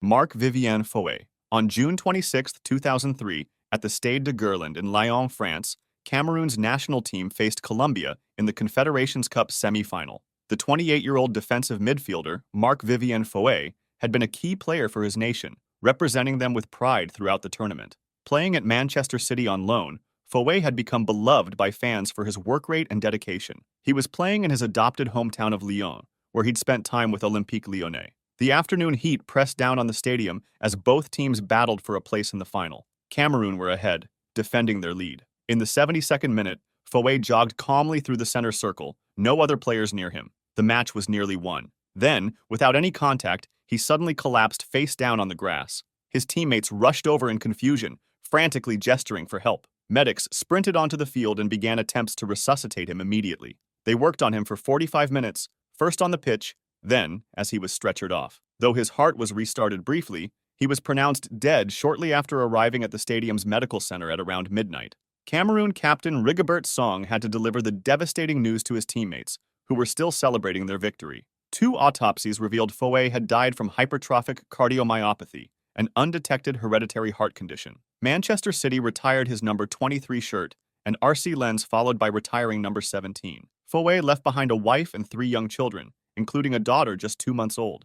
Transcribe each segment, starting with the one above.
Marc-Vivien Foé. On June 26, 2003, at the Stade de Gerland in Lyon, France, Cameroon's national team faced Colombia in the Confederations Cup semi-final. The 28-year-old defensive midfielder, Marc-Vivien Foé, had been a key player for his nation, representing them with pride throughout the tournament. Playing at Manchester City on loan, Foé had become beloved by fans for his work rate and dedication. He was playing in his adopted hometown of Lyon, where he'd spent time with Olympique Lyonnais. The afternoon heat pressed down on the stadium as both teams battled for a place in the final. Cameroon were ahead, defending their lead. In the 72nd minute, Foé jogged calmly through the center circle, no other players near him. The match was nearly won. Then, without any contact, he suddenly collapsed face down on the grass. His teammates rushed over in confusion, frantically gesturing for help. Medics sprinted onto the field and began attempts to resuscitate him immediately. They worked on him for 45 minutes, first on the pitch, then as he was stretchered off. Though his heart was restarted briefly, he was pronounced dead shortly after arriving at the stadium's medical center at around midnight. Cameroon captain Rigobert Song had to deliver the devastating news to his teammates, who were still celebrating their victory. 2 autopsies revealed Foé had died from hypertrophic cardiomyopathy, an undetected hereditary heart condition. Manchester City retired his number 23 shirt, and RC Lens followed by retiring number 17. Foé left behind a wife and 3 young children, including a daughter just 2 months old.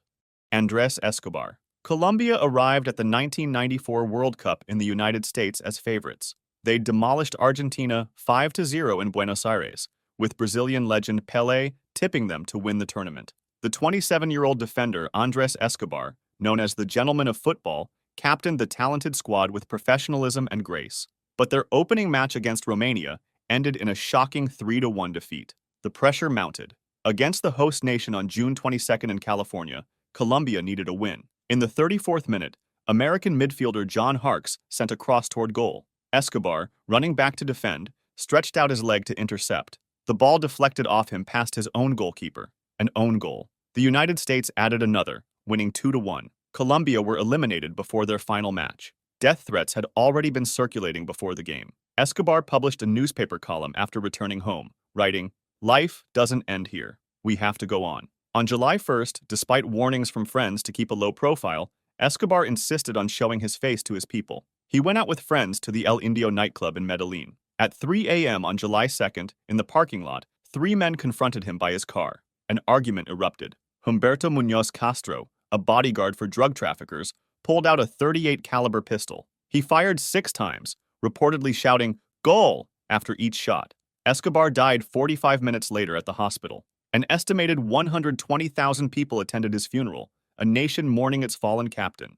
Andrés Escobar. Colombia arrived at the 1994 World Cup in the United States as favorites. They demolished Argentina 5-0 in Buenos Aires, with Brazilian legend Pelé tipping them to win the tournament. The 27-year-old defender Andrés Escobar, known as the Gentleman of Football, captained the talented squad with professionalism and grace. But their opening match against Romania ended in a shocking 3-1 defeat. The pressure mounted. Against the host nation on June 22nd in California, Colombia needed a win. In the 34th minute, American midfielder John Harkes sent a cross toward goal. Escobar, running back to defend, stretched out his leg to intercept. The ball deflected off him past his own goalkeeper. An own goal. The United States added another, winning 2-1. Colombia were eliminated before their final match. Death threats had already been circulating before the game. Escobar published a newspaper column after returning home, writing, "Life doesn't end here. We have to go on." On July 1st, despite warnings from friends to keep a low profile, Escobar insisted on showing his face to his people. He went out with friends to the El Indio nightclub in Medellin. At 3 a.m. on July 2nd, in the parking lot, 3 men confronted him by his car. An argument erupted. Humberto Muñoz Castro, a bodyguard for drug traffickers, pulled out a .38 caliber pistol. He fired 6 times, reportedly shouting, "Goal!" after each shot. Escobar died 45 minutes later at the hospital. An estimated 120,000 people attended his funeral, a nation mourning its fallen captain.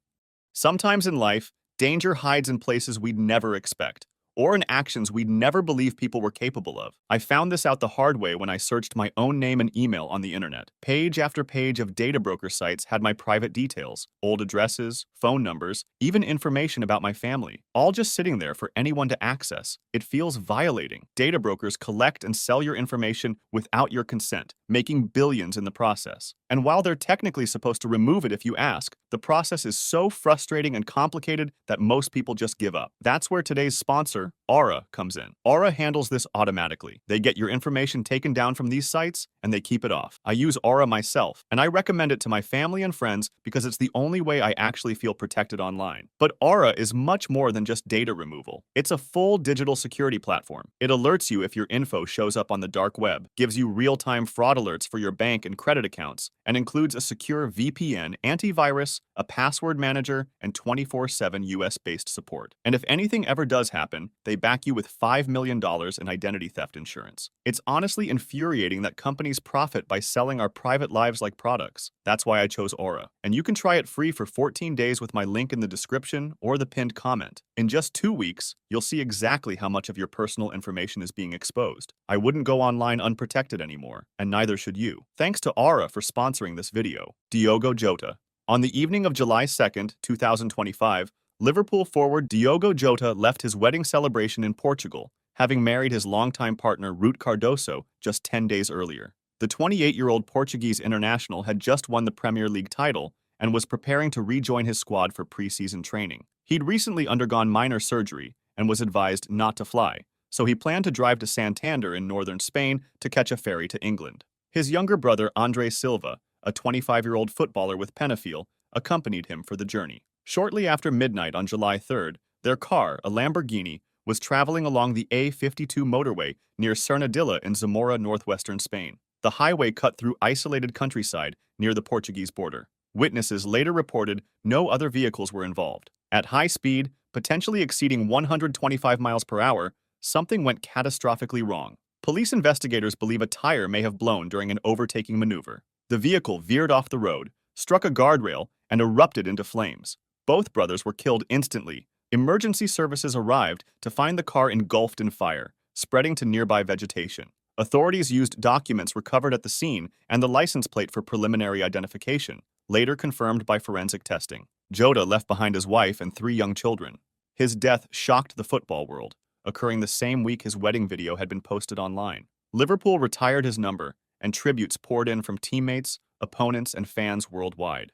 Sometimes in life, danger hides in places we'd never expect, or in actions we'd never believe people were capable of. I found this out the hard way when I searched my own name and email on the internet. Page after page of data broker sites had my private details, old addresses, phone numbers, even information about my family, all just sitting there for anyone to access. It feels violating. Data brokers collect and sell your information without your consent, making billions in the process. And while they're technically supposed to remove it if you ask, the process is so frustrating and complicated that most people just give up. That's where today's sponsor, Aura, comes in. Aura handles this automatically. They get your information taken down from these sites, and they keep it off. I use Aura myself, and I recommend it to my family and friends because it's the only way I actually feel protected online. But Aura is much more than just data removal. It's a full digital security platform. It alerts you if your info shows up on the dark web, gives you real-time fraud alerts for your bank and credit accounts, and includes a secure VPN, antivirus, a password manager, and 24/7 US-based support. And if anything ever does happen, they back you with $5 million in identity theft insurance. It's honestly infuriating that companies profit by selling our private lives like products. That's why I chose Aura. And you can try it free for 14 days with my link in the description or the pinned comment. In just 2 weeks, you'll see exactly how much of your personal information is being exposed. I wouldn't go online unprotected anymore, and neither should you. Thanks to Aura for sponsoring this video. Diogo Jota. On the evening of July 2nd, 2025, Liverpool forward Diogo Jota left his wedding celebration in Portugal, having married his longtime partner Ruth Cardoso just 10 days earlier. The 28-year-old Portuguese international had just won the Premier League title and was preparing to rejoin his squad for pre-season training. He'd recently undergone minor surgery and was advised not to fly, so he planned to drive to Santander in northern Spain to catch a ferry to England. His younger brother André Silva, a 25-year-old footballer with Penafiel, accompanied him for the journey. Shortly after midnight on July 3rd, their car, a Lamborghini, was traveling along the A52 motorway near Cernadilla in Zamora, northwestern Spain. The highway cut through isolated countryside near the Portuguese border. Witnesses later reported no other vehicles were involved. At high speed, potentially exceeding 125 miles per hour, something went catastrophically wrong. Police investigators believe a tire may have blown during an overtaking maneuver. The vehicle veered off the road, struck a guardrail, and erupted into flames. Both brothers were killed instantly. Emergency services arrived to find the car engulfed in fire, spreading to nearby vegetation. Authorities used documents recovered at the scene and the license plate for preliminary identification, later confirmed by forensic testing. Jota left behind his wife and 3 young children. His death shocked the football world, occurring the same week his wedding video had been posted online. Liverpool retired his number, and tributes poured in from teammates, opponents, and fans worldwide.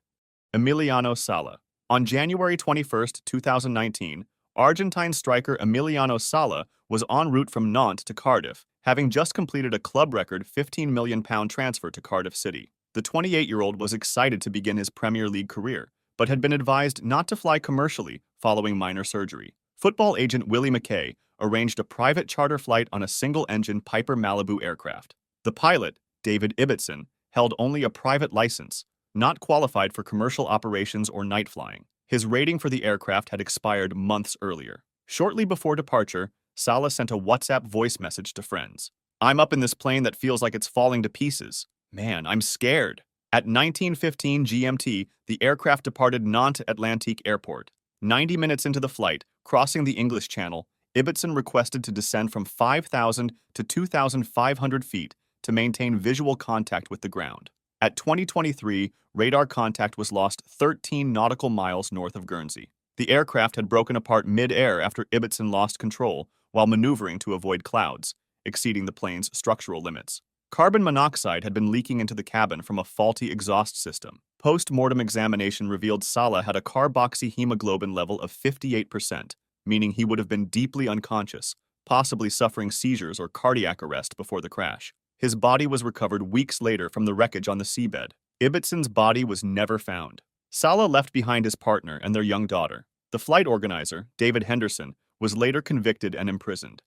Emiliano Sala. On January 21, 2019, Argentine striker Emiliano Sala was en route from Nantes to Cardiff, having just completed a club record £15 million transfer to Cardiff City. The 28-year-old was excited to begin his Premier League career, but had been advised not to fly commercially following minor surgery. Football agent Willie McKay arranged a private charter flight on a single-engine Piper Malibu aircraft. The pilot, David Ibbotson, held only a private license, not qualified for commercial operations or night flying. His rating for the aircraft had expired months earlier. Shortly before departure, Sala sent a WhatsApp voice message to friends. "I'm up in this plane that feels like it's falling to pieces. Man, I'm scared." At 19:15 GMT, the aircraft departed Nantes Atlantique Airport. 90 minutes into the flight, crossing the English Channel, Ibbotson requested to descend from 5,000 to 2,500 feet to maintain visual contact with the ground. At 2023, radar contact was lost 13 nautical miles north of Guernsey. The aircraft had broken apart mid-air after Ibbotson lost control while maneuvering to avoid clouds, exceeding the plane's structural limits. Carbon monoxide had been leaking into the cabin from a faulty exhaust system. Post-mortem examination revealed Sala had a carboxyhemoglobin level of 58%, meaning he would have been deeply unconscious, possibly suffering seizures or cardiac arrest before the crash. His body was recovered weeks later from the wreckage on the seabed. Ibbotson's body was never found. Sala left behind his partner and their young daughter. The flight organizer, David Henderson, was later convicted and imprisoned.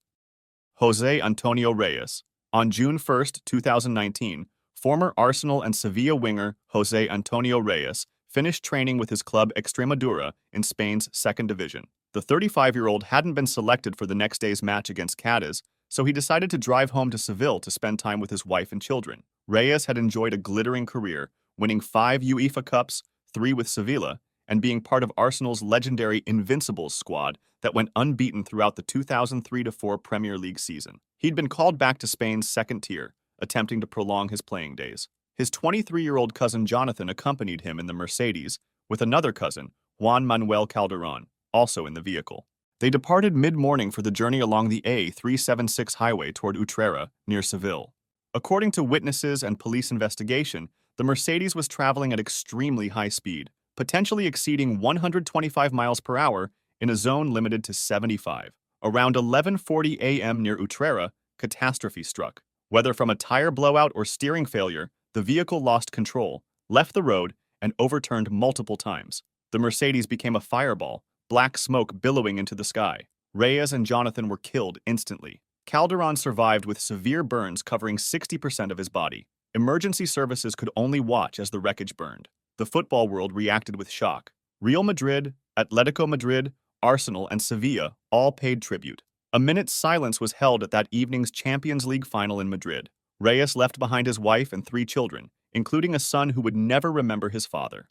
José Antonio Reyes. On June 1, 2019, former Arsenal and Sevilla winger José Antonio Reyes finished training with his club Extremadura in Spain's second division. The 35-year-old hadn't been selected for the next day's match against Cadiz, so he decided to drive home to Seville to spend time with his wife and children. Reyes had enjoyed a glittering career, winning 5 UEFA Cups, 3 with Sevilla, and being part of Arsenal's legendary Invincibles squad that went unbeaten throughout the 2003-04 Premier League season. He'd been called back to Spain's second tier, attempting to prolong his playing days. His 23-year-old cousin Jonathan accompanied him in the Mercedes, with another cousin, Juan Manuel Calderón, also in the vehicle. They departed mid-morning for the journey along the A376 highway toward Utrera, near Seville. According to witnesses and police investigation, the Mercedes was traveling at extremely high speed, potentially exceeding 125 miles per hour in a zone limited to 75. Around 11:40 a.m. near Utrera, catastrophe struck. Whether from a tire blowout or steering failure, the vehicle lost control, left the road, and overturned multiple times. The Mercedes became a fireball, black smoke billowing into the sky. Reyes and Jonathan were killed instantly. Calderón survived with severe burns covering 60% of his body. Emergency services could only watch as the wreckage burned. The football world reacted with shock. Real Madrid, Atletico Madrid, Arsenal, and Sevilla all paid tribute. A minute's silence was held at that evening's Champions League final in Madrid. Reyes left behind his wife and 3 children, including a son who would never remember his father.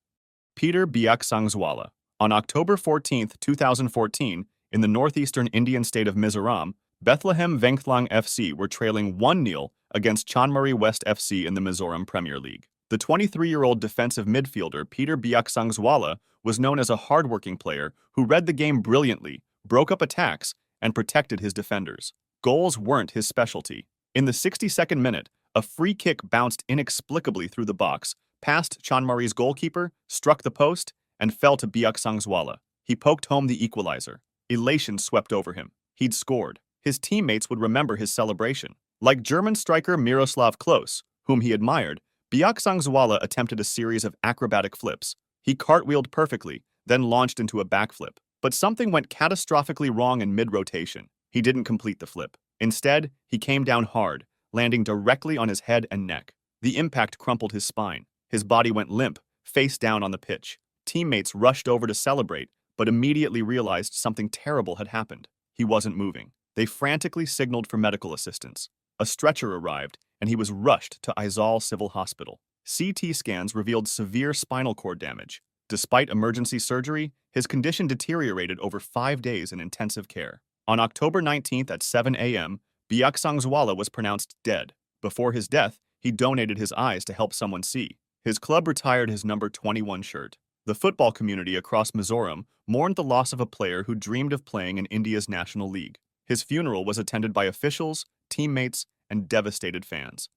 Peter Biaksangzuala. On October 14, 2014, in the northeastern Indian state of Mizoram, Bethlehem Vengthlang FC were trailing 1-0 against Chanmari West FC in the Mizoram Premier League. The 23-year-old defensive midfielder Peter Biaksangzuala was known as a hardworking player who read the game brilliantly, broke up attacks, and protected his defenders. Goals weren't his specialty. In the 62nd minute, a free kick bounced inexplicably through the box, past Chanmari's goalkeeper, struck the post, and fell to Biaksangzuala. He poked home the equalizer. Elation swept over him. He'd scored. His teammates would remember his celebration. Like German striker Miroslav Klose, whom he admired, Biaksangzuala attempted a series of acrobatic flips, He cartwheeled perfectly, then launched into a backflip. But something went catastrophically wrong in mid-rotation. He didn't complete the flip. Instead, he came down hard, landing directly on his head and neck. The impact crumpled his spine. His body went limp, face down on the pitch. Teammates rushed over to celebrate, but immediately realized something terrible had happened. He wasn't moving. They frantically signaled for medical assistance. A stretcher arrived, and he was rushed to Aizal Civil Hospital. CT scans revealed severe spinal cord damage. Despite emergency surgery, his condition deteriorated over 5 days in intensive care. On October 19th at 7 a.m., Biaksangzuala was pronounced dead. Before his death, he donated his eyes to help someone see. His club retired his number 21 shirt. The football community across Mizoram mourned the loss of a player who dreamed of playing in India's National League. His funeral was attended by officials, teammates, and devastated fans.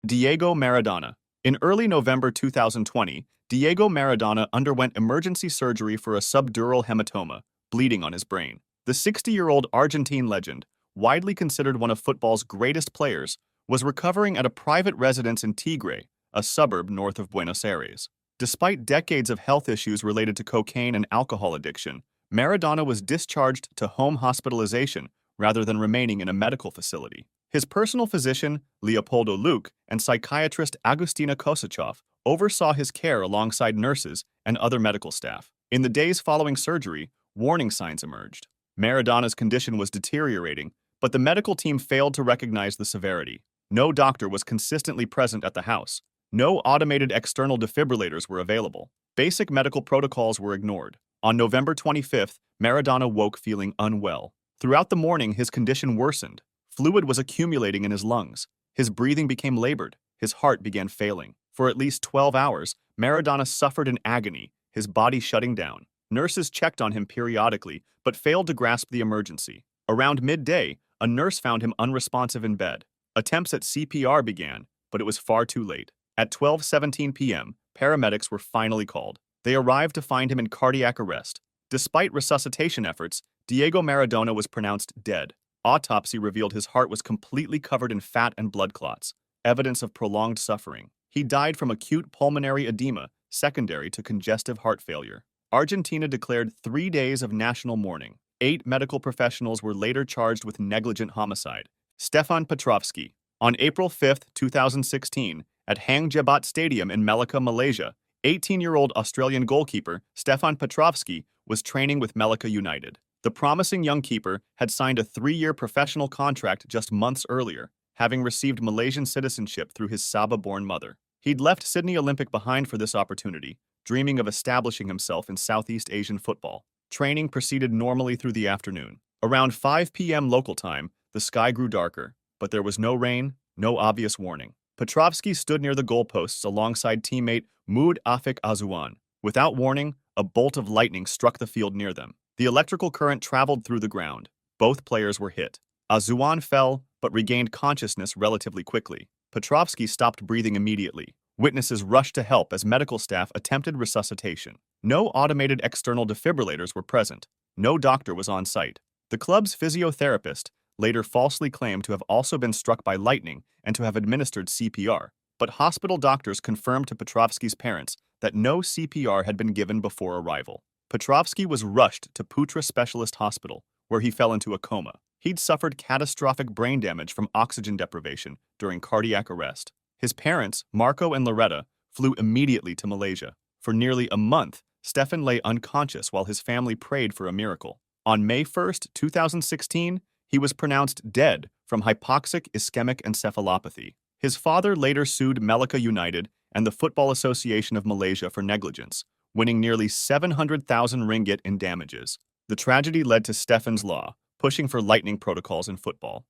Diego Maradona. In early November 2020, Diego Maradona underwent emergency surgery for a subdural hematoma, bleeding on his brain. The 60-year-old Argentine legend, widely considered one of football's greatest players, was recovering at a private residence in Tigre, a suburb north of Buenos Aires. Despite decades of health issues related to cocaine and alcohol addiction, Maradona was discharged to home hospitalization rather than remaining in a medical facility. His personal physician, Leopoldo Luque, and psychiatrist Agustina Kosachov oversaw his care alongside nurses and other medical staff. In the days following surgery, warning signs emerged. Maradona's condition was deteriorating, but the medical team failed to recognize the severity. No doctor was consistently present at the house. No automated external defibrillators were available. Basic medical protocols were ignored. On November 25th, Maradona woke feeling unwell. Throughout the morning, his condition worsened. Fluid was accumulating in his lungs. His breathing became labored. His heart began failing. For at least 12 hours, Maradona suffered in agony, his body shutting down. Nurses checked on him periodically, but failed to grasp the emergency. Around midday, a nurse found him unresponsive in bed. Attempts at CPR began, but it was far too late. At 12:17 p.m., paramedics were finally called. They arrived to find him in cardiac arrest. Despite resuscitation efforts, Diego Maradona was pronounced dead. Autopsy revealed his heart was completely covered in fat and blood clots, evidence of prolonged suffering. He died from acute pulmonary edema, secondary to congestive heart failure. Argentina declared 3 days of national mourning. 8 medical professionals were later charged with negligent homicide. Stefan Petrovski. On April 5, 2016, at Hang Jebat Stadium in Melaka, Malaysia, 18-year-old Australian goalkeeper Stefan Petrovski was training with Melaka United. The promising young keeper had signed a 3-year professional contract just months earlier, having received Malaysian citizenship through his Sabah-born mother. He'd left Sydney Olympic behind for this opportunity, dreaming of establishing himself in Southeast Asian football. Training proceeded normally through the afternoon. Around 5 p.m. local time, the sky grew darker, but there was no rain, no obvious warning. Petrovski stood near the goalposts alongside teammate Moud Afik Azuan. Without warning, a bolt of lightning struck the field near them. The electrical current traveled through the ground. Both players were hit. Azuan fell, but regained consciousness relatively quickly. Petrovski stopped breathing immediately. Witnesses rushed to help as medical staff attempted resuscitation. No automated external defibrillators were present. No doctor was on site. The club's physiotherapist later falsely claimed to have also been struck by lightning and to have administered CPR, but hospital doctors confirmed to Petrovski's parents that no CPR had been given before arrival. Petrovski was rushed to Putra Specialist Hospital, where he fell into a coma. He'd suffered catastrophic brain damage from oxygen deprivation during cardiac arrest. His parents, Marco and Loretta, flew immediately to Malaysia. For nearly a month, Stefan lay unconscious while his family prayed for a miracle. On May 1, 2016, he was pronounced dead from hypoxic ischemic encephalopathy. His father later sued Melaka United and the Football Association of Malaysia for negligence, winning nearly 700,000 ringgit in damages. The tragedy led to Stefan's law, pushing for lightning protocols in football.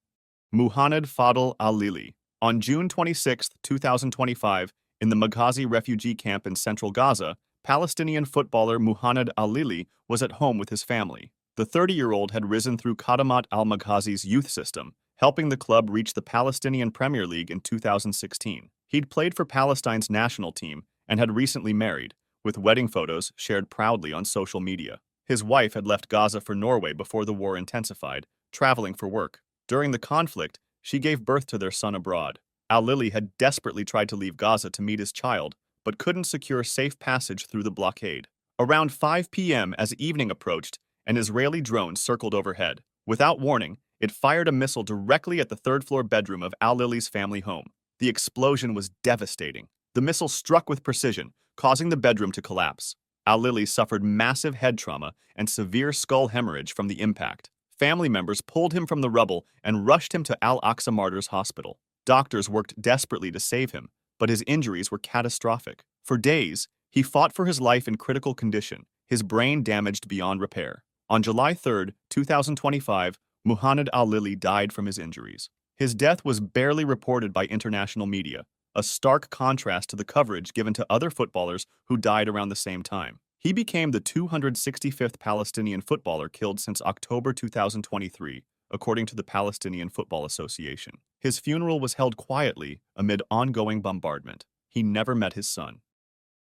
Muhannad Fadl al-Lili. On June 26, 2025, in the Maghazi refugee camp in central Gaza, Palestinian footballer Muhannad al-Lili was at home with his family. The 30-year-old had risen through Khadamat al-Maghazi's youth system, helping the club reach the Palestinian Premier League in 2016. He'd played for Palestine's national team and had recently married, with wedding photos shared proudly on social media. His wife had left Gaza for Norway before the war intensified, traveling for work. During the conflict, she gave birth to their son abroad. Al-Lili had desperately tried to leave Gaza to meet his child, but couldn't secure safe passage through the blockade. Around 5 p.m. as evening approached, an Israeli drone circled overhead. Without warning, it fired a missile directly at the third-floor bedroom of al-Lili's family home. The explosion was devastating. The missile struck with precision, causing the bedroom to collapse. Al-Lili suffered massive head trauma and severe skull hemorrhage from the impact. Family members pulled him from the rubble and rushed him to Al-Aqsa Martyrs Hospital. Doctors worked desperately to save him, but his injuries were catastrophic. For days, he fought for his life in critical condition, his brain damaged beyond repair. On July 3, 2025, Muhannad al-Lili died from his injuries. His death was barely reported by international media, a stark contrast to the coverage given to other footballers who died around the same time. He became the 265th Palestinian footballer killed since October 2023, according to the Palestinian Football Association. His funeral was held quietly amid ongoing bombardment. He never met his son.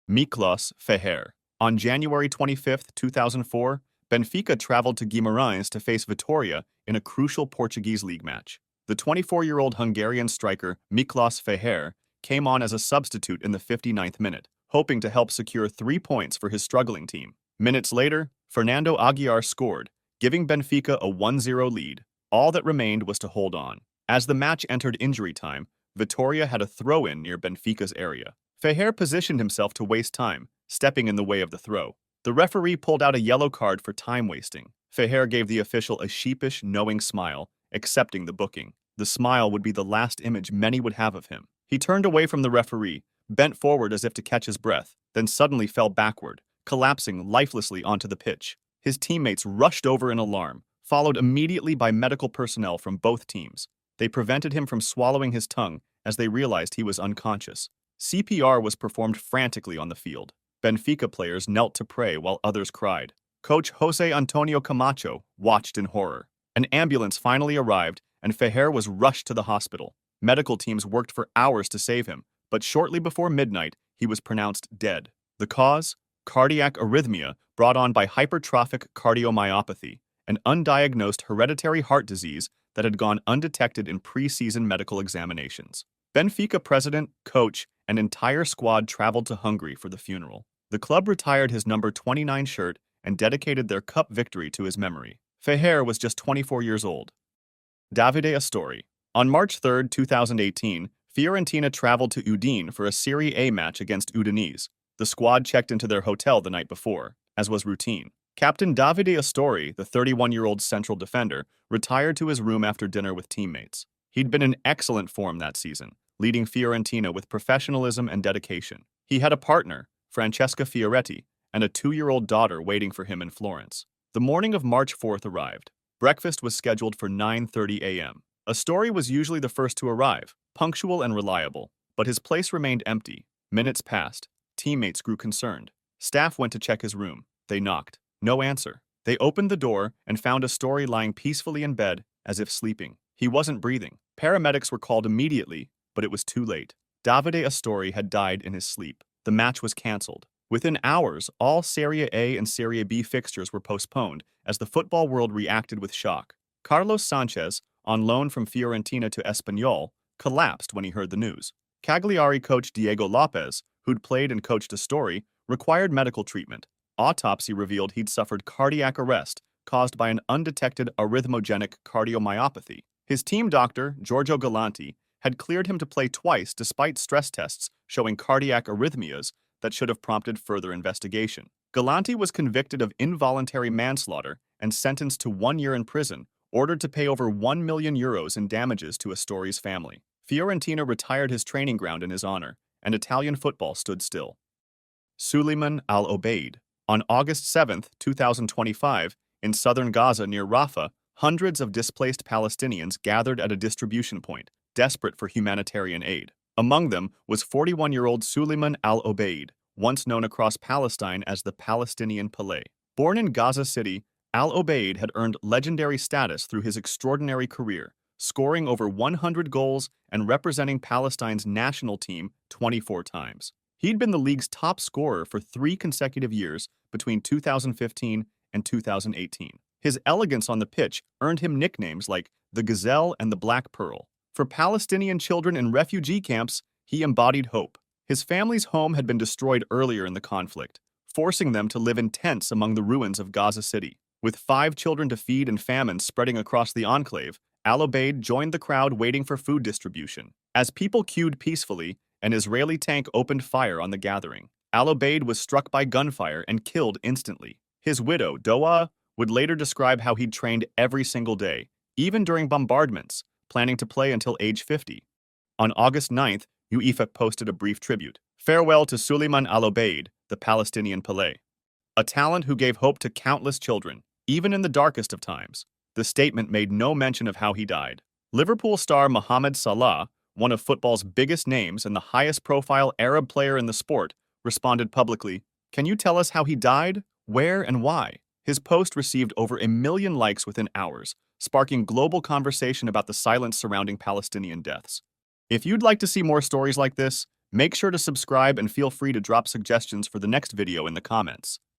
Miklós Fehér. On January 25, 2004, Benfica traveled to Guimarães to face Vitória in a crucial Portuguese league match. The 24-year-old Hungarian striker Miklós Fehér came on as a substitute in the 59th minute, hoping to help secure 3 points for his struggling team. Minutes later, Fernando Aguiar scored, giving Benfica a 1-0 lead. All that remained was to hold on. As the match entered injury time, Vitória had a throw-in near Benfica's area. Fehér positioned himself to waste time, stepping in the way of the throw. The referee pulled out a yellow card for time wasting. Fehér gave the official a sheepish, knowing smile, accepting the booking. The smile would be the last image many would have of him. He turned away from the referee, bent forward as if to catch his breath, then suddenly fell backward, collapsing lifelessly onto the pitch. His teammates rushed over in alarm, followed immediately by medical personnel from both teams. They prevented him from swallowing his tongue as they realized he was unconscious. CPR was performed frantically on the field. Benfica players knelt to pray while others cried. Coach José Antonio Camacho watched in horror. An ambulance finally arrived, and Fehér was rushed to the hospital. Medical teams worked for hours to save him, but shortly before midnight, he was pronounced dead. The cause? Cardiac arrhythmia brought on by hypertrophic cardiomyopathy, an undiagnosed hereditary heart disease that had gone undetected in pre-season medical examinations. Benfica president, coach, and entire squad traveled to Hungary for the funeral. The club retired his number 29 shirt and dedicated their cup victory to his memory. Fehér was just 24 years old. Davide Astori. On March 3, 2018, Fiorentina traveled to Udine for a Serie A match against Udinese. The squad checked into their hotel the night before, as was routine. Captain Davide Astori, the 31-year-old central defender, retired to his room after dinner with teammates. He'd been in excellent form that season, leading Fiorentina with professionalism and dedication. He had a partner, Francesca Fioretti, and a 2-year-old daughter waiting for him in Florence. The morning of March 4th arrived. Breakfast was scheduled for 9:30 a.m. Astori was usually the first to arrive, punctual and reliable, but his place remained empty. Minutes passed. Teammates grew concerned. Staff went to check his room. They knocked. No answer. They opened the door and found Astori lying peacefully in bed, as if sleeping. He wasn't breathing. Paramedics were called immediately, but it was too late. Davide Astori had died in his sleep. The match was cancelled. Within hours, all Serie A and Serie B fixtures were postponed as the football world reacted with shock. Carlos Sanchez, on loan from Fiorentina to Espanyol, collapsed when he heard the news. Cagliari coach Diego Lopez, who'd played and coached Astori, required medical treatment. Autopsy revealed he'd suffered cardiac arrest caused by an undetected arrhythmogenic cardiomyopathy. His team doctor, Giorgio Galanti, had cleared him to play twice despite stress tests showing cardiac arrhythmias that should have prompted further investigation. Galanti was convicted of involuntary manslaughter and sentenced to 1 year in prison, ordered to pay over €1 million in damages to Astori's family. Fiorentina retired his training ground in his honor, and Italian football stood still. Suleiman al-Obeid. On August 7, 2025, in southern Gaza near Rafah, hundreds of displaced Palestinians gathered at a distribution point, desperate for humanitarian aid. Among them was 41-year-old Suleiman al-Obeid, once known across Palestine as the Palestinian Pelé. Born in Gaza City, al-Obeid had earned legendary status through his extraordinary career, scoring over 100 goals and representing Palestine's national team 24 times. He'd been the league's top scorer for 3 consecutive years between 2015 and 2018. His elegance on the pitch earned him nicknames like the Gazelle and the Black Pearl. For Palestinian children in refugee camps, he embodied hope. His family's home had been destroyed earlier in the conflict, forcing them to live in tents among the ruins of Gaza City. With 5 children to feed and famine spreading across the enclave, al-Obeid joined the crowd waiting for food distribution. As people queued peacefully, an Israeli tank opened fire on the gathering. Al-Obeid was struck by gunfire and killed instantly. His widow, Doa, would later describe how he'd trained every single day, even during bombardments, planning to play until age 50. On August 9th, UEFA posted a brief tribute. Farewell to Suleiman al-Obeid, the Palestinian Pelé. A talent who gave hope to countless children, even in the darkest of times. The statement made no mention of how he died. Liverpool star Muhammad Salah, one of football's biggest names and the highest-profile Arab player in the sport, responded publicly, "Can you tell us how he died, where, and why?" His post received over 1 million likes within hours, sparking global conversation about the silence surrounding Palestinian deaths. If you'd like to see more stories like this, make sure to subscribe and feel free to drop suggestions for the next video in the comments.